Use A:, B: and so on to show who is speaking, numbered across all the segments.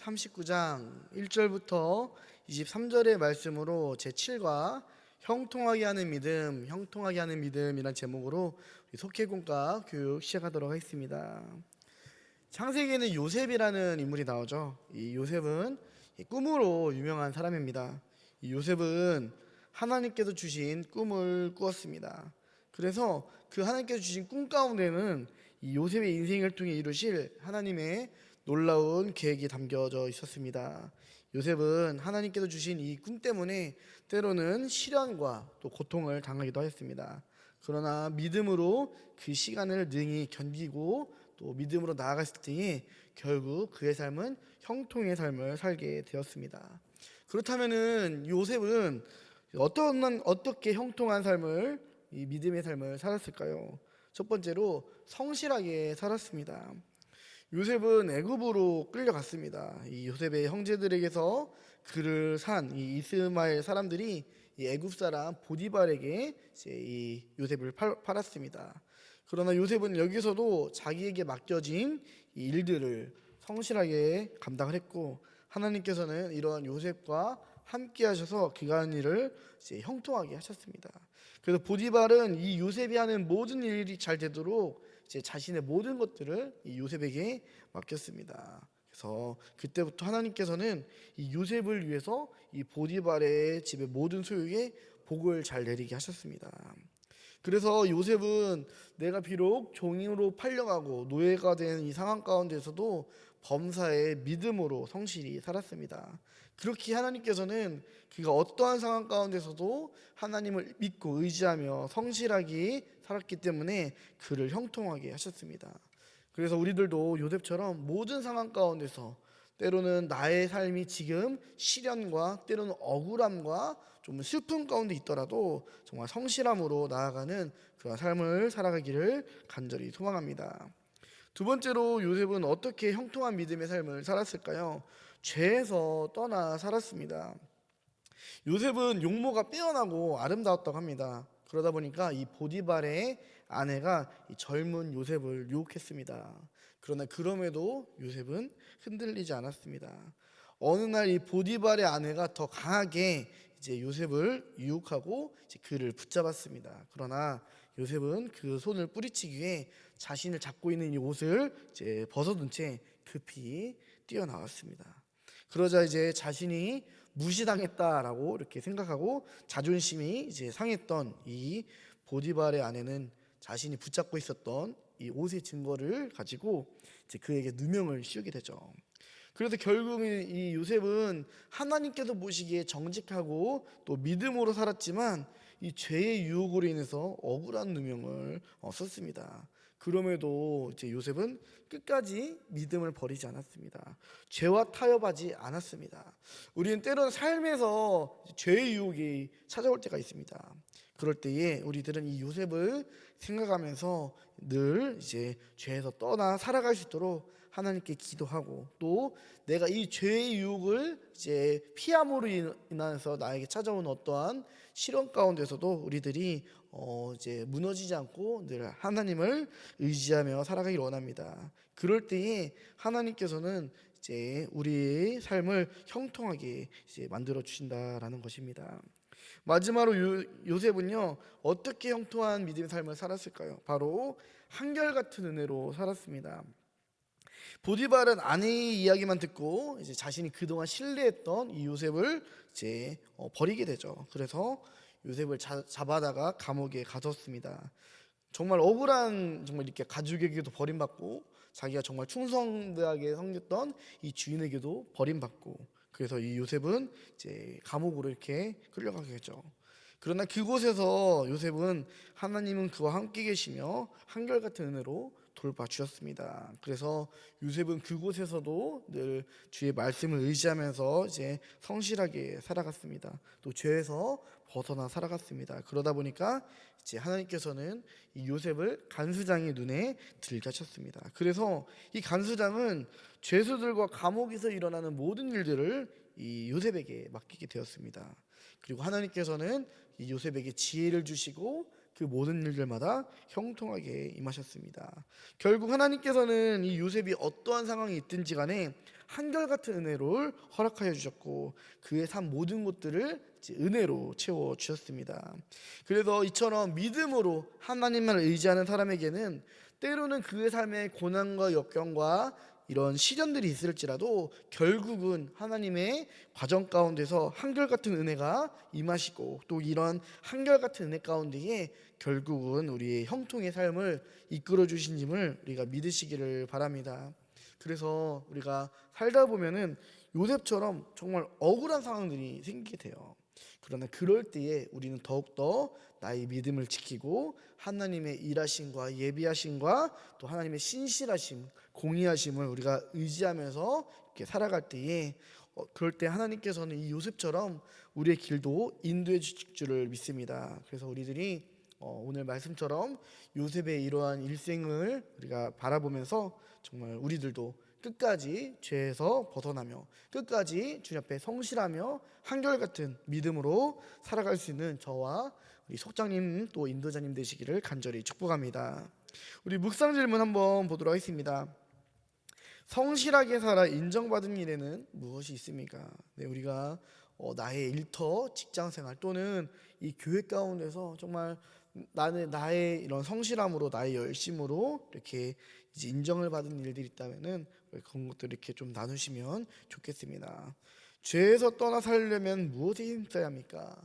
A: 39장 1절부터 23절의 말씀으로 제7과 형통하게 하는 믿음, 형통하게 하는 믿음이란 제목으로 속회공과 교육 시작하도록 하겠습니다. 창세기에는 요셉이라는 인물이 나오죠. 이 요셉은 꿈으로 유명한 사람입니다. 이 요셉은 하나님께서 주신 꿈을 꾸었습니다. 그래서 그 하나님께서 주신 꿈 가운데는 이 요셉의 인생을 통해 이루실 하나님의 놀라운 계획이 담겨져 있었습니다. 요셉은 하나님께서 주신 이 꿈 때문에 때로는 시련과 또 고통을 당하기도 하였습니다. 그러나 믿음으로 그 시간을 능히 견디고 또 믿음으로 나아갔을 때에 결국 그의 삶은 형통의 삶을 살게 되었습니다. 그렇다면은 요셉은 어떻게 형통한 삶을, 이 믿음의 삶을 살았을까요? 첫 번째로 성실하게 살았습니다. 요셉은 애굽으로 끌려갔습니다. 이 요셉의 형제들에게서 그를 산 이 이스마엘 사람들이 이 애굽 사람 보디발에게 이제 이 요셉을 팔았습니다. 그러나 요셉은 여기서도 자기에게 맡겨진 이 일들을 성실하게 감당을 했고, 하나님께서는 이러한 요셉과 함께 하셔서 그가 하는 일을 이제 형통하게 하셨습니다. 그래서 보디발은 이 요셉이 하는 모든 일이 잘 되도록 이제 자신의 모든 것들을 이 요셉에게 맡겼습니다. 그래서 그때부터 하나님께서는 이 요셉을 위해서 이 보디발의 집의 모든 소유에 복을 잘 내리게 하셨습니다. 그래서 요셉은 내가 비록 종으로 팔려가고 노예가 된 이 상황 가운데서도 범사에 믿음으로 성실히 살았습니다. 그렇게 하나님께서는 그가 어떠한 상황 가운데서도 하나님을 믿고 의지하며 성실하게 살았기 때문에 그를 형통하게 하셨습니다. 그래서 우리들도 요셉처럼 모든 상황 가운데서 때로는 나의 삶이 지금 시련과 때로는 억울함과 좀 슬픔 가운데 있더라도 정말 성실함으로 나아가는 그런 삶을 살아가기를 간절히 소망합니다. 두 번째로 요셉은 어떻게 형통한 믿음의 삶을 살았을까요? 죄에서 떠나 살았습니다. 요셉은 용모가 빼어나고 아름다웠다고 합니다. 그러다 보니까 이 보디발의 아내가 이 젊은 요셉을 유혹했습니다. 그러나 그럼에도 요셉은 흔들리지 않았습니다. 어느 날 이 보디발의 아내가 더 강하게 이제 요셉을 유혹하고 이제 그를 붙잡았습니다. 그러나 요셉은 그 손을 뿌리치기에 자신을 잡고 있는 이 옷을 이제 벗어둔 채 급히 뛰어나왔습니다. 그러자 이제 자신이 무시당했다라고 이렇게 생각하고 자존심이 이제 상했던 이 보디발의 아내는 자신이 붙잡고 있었던 이 옷의 증거를 가지고 이제 그에게 누명을 씌우게 되죠. 그래서 결국 이 요셉은 하나님께서 보시기에 정직하고 또 믿음으로 살았지만 이 죄의 유혹으로 인해서 억울한 누명을 썼습니다. 그럼에도 이제 요셉은 끝까지 믿음을 버리지 않았습니다. 죄와 타협하지 않았습니다. 우리는 때로는 삶에서 죄의 유혹이 찾아올 때가 있습니다. 그럴 때에 우리들은 이 요셉을 생각하면서 늘 이제 죄에서 떠나 살아갈 수 있도록 하나님께 기도하고, 또 내가 이 죄의 유혹을 이제 피함으로 인해서 나에게 찾아온 어떠한 시련 가운데서도 우리들이 이제 무너지지 않고 늘 하나님을 의지하며 살아가길 원합니다. 그럴 때에 하나님께서는 이제 우리의 삶을 형통하게 이제 만들어 주신다라는 것입니다. 마지막으로 요셉은요, 어떻게 형통한 믿음의 삶을 살았을까요? 바로 한결같은 은혜로 살았습니다. 보디발은 아내의 이야기만 듣고 이제 자신이 그동안 신뢰했던 이 요셉을 이제 버리게 되죠. 그래서 요셉을 잡아다가 감옥에 가뒀습니다. 정말 억울한, 정말 이렇게 가족에게도 버림받고 자기가 정말 충성되게 섬겼던 이 주인에게도 버림받고, 그래서 이 요셉은 이제 감옥으로 이렇게 끌려가게 되죠. 그러나 그곳에서 요셉은 하나님은 그와 함께 계시며 한결같은 은혜로 돌봐주셨습니다. 그래서 요셉은 그곳에서도 늘 주의 말씀을 의지하면서 이제 성실하게 살아갔습니다. 또 죄에서 벗어나 살아갔습니다. 그러다 보니까 이제 하나님께서는 이 요셉을 간수장의 눈에 들게 하셨습니다. 그래서 이 간수장은 죄수들과 감옥에서 일어나는 모든 일들을 이 요셉에게 맡기게 되었습니다. 그리고 하나님께서는 이 요셉에게 지혜를 주시고 그 모든 일들마다 형통하게 임하셨습니다. 결국 하나님께서는 이 요셉이 어떠한 상황이 있든지 간에 한결같은 은혜를 허락하여 주셨고 그의 삶 모든 것들을 은혜로 채워 주셨습니다. 그래서 이처럼 믿음으로 하나님만 의지하는 사람에게는 때로는 그의 삶의 고난과 역경과 이런 시련들이 있을지라도 결국은 하나님의 과정 가운데서 한결같은 은혜가 임하시고 또 이런 한결같은 은혜 가운데에 결국은 우리의 형통의 삶을 이끌어 주신임을 우리가 믿으시기를 바랍니다. 그래서 우리가 살다 보면은 요셉처럼 정말 억울한 상황들이 생기게 돼요. 그러나 그럴 때에 우리는 더욱더 나의 믿음을 지키고 하나님의 일하심과 예비하심과 또 하나님의 신실하심, 공의하심을 우리가 의지하면서 이렇게 살아갈 때에 그럴 때 하나님께서는 이 요셉처럼 우리의 길도 인도해 주실 줄을 믿습니다. 그래서 우리들이 오늘 말씀처럼 요셉의 이러한 일생을 우리가 바라보면서 정말 우리들도 끝까지 죄에서 벗어나며 끝까지 주님 앞에 성실하며 한결같은 믿음으로 살아갈 수 있는 저와 우리 속장님 또 인도자님 되시기를 간절히 축복합니다. 우리 묵상 질문 한번 보도록 하겠습니다. 성실하게 살아 인정받은 일에는 무엇이 있습니까? 네, 우리가 나의 일터, 직장생활 또는 이 교회 가운데서 정말 나는 나의 이런 성실함으로 나의 열심으로 이렇게 이제 인정을 받은 일들이 있다면은 그런 것들 이렇게 좀 나누시면 좋겠습니다. 죄에서 떠나 살려면 무엇에 힘써야 합니까?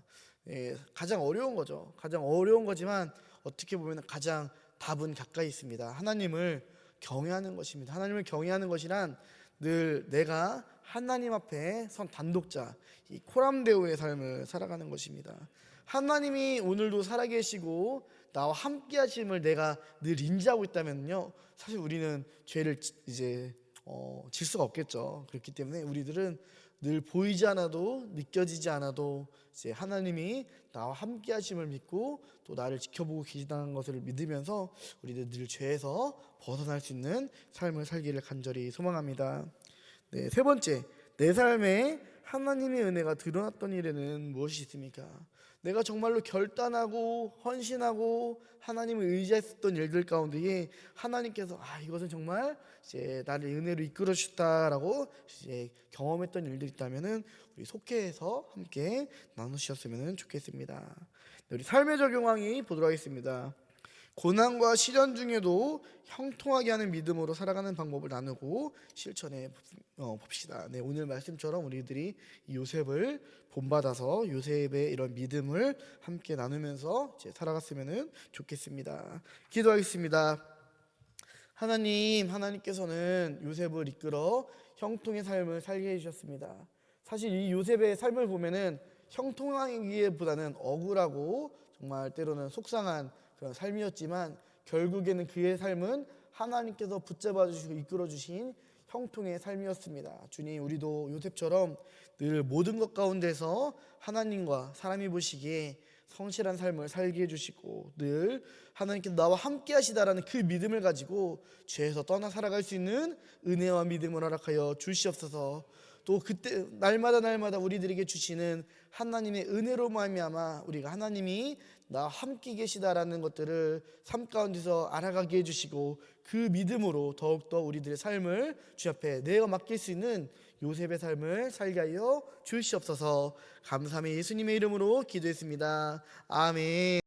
A: 가장 어려운 거죠. 가장 어려운 거지만 어떻게 보면 가장 답은 가까이 있습니다. 하나님을 경외하는 것입니다. 하나님을 경외하는 것이란 늘 내가 하나님 앞에 선 단독자, 이 코람데오의 삶을 살아가는 것입니다. 하나님이 오늘도 살아계시고 나와 함께 하심을 내가 늘 인지하고 있다면요, 사실 우리는 죄를 이제 질 수가 없겠죠. 그렇기 때문에 우리들은 늘 보이지 않아도 느껴지지 않아도 이제 하나님이 나와 함께 하심을 믿고 또 나를 지켜보고 계시다는 것을 믿으면서 우리들 늘 죄에서 벗어날 수 있는 삶을 살기를 간절히 소망합니다. 네, 세 번째, 내 삶에 하나님의 은혜가 드러났던 일에는 무엇이 있습니까? 내가 정말로 결단하고 헌신하고 하나님을 의지했었던 일들 가운데에 하나님께서 이것은 정말 이제 나를 은혜로 이끌어 주셨다라고 이제 경험했던 일들이 있다면은 우리 속회에서 함께 나누셨으면 좋겠습니다. 네, 우리 삶의 적용하기 보도록 하겠습니다. 고난과 시련 중에도 형통하게 하는 믿음으로 살아가는 방법을 나누고 실천해 봅시다. 네, 오늘 말씀처럼 우리들이 요셉을 본받아서 요셉의 이런 믿음을 함께 나누면서 이제 살아갔으면 좋겠습니다. 기도하겠습니다. 하나님께서는 요셉을 이끌어 형통의 삶을 살게 해주셨습니다. 사실 이 요셉의 삶을 보면은 형통하기보다는 억울하고 정말 때로는 속상한 그런 삶이었지만 결국에는 그의 삶은 하나님께서 붙잡아 주시고 이끌어 주신 형통의 삶이었습니다. 주님, 우리도 요셉처럼 늘 모든 것 가운데서 하나님과 사람이 보시기에 성실한 삶을 살게 해주시고 늘 하나님께서 나와 함께 하시다라는 그 믿음을 가지고 죄에서 떠나 살아갈 수 있는 은혜와 믿음을 허락하여 주시옵소서. 또 그때 날마다 우리들에게 주시는 하나님의 은혜로 말미암아 우리가 하나님이 나와 함께 계시다라는 것들을 삶 가운데서 알아가게 해주시고 그 믿음으로 더욱더 우리들의 삶을 주 앞에 내어 맡길 수 있는 요셉의 삶을 살게 하여 주시옵소서. 감사함의 예수님의 이름으로 기도했습니다. 아멘.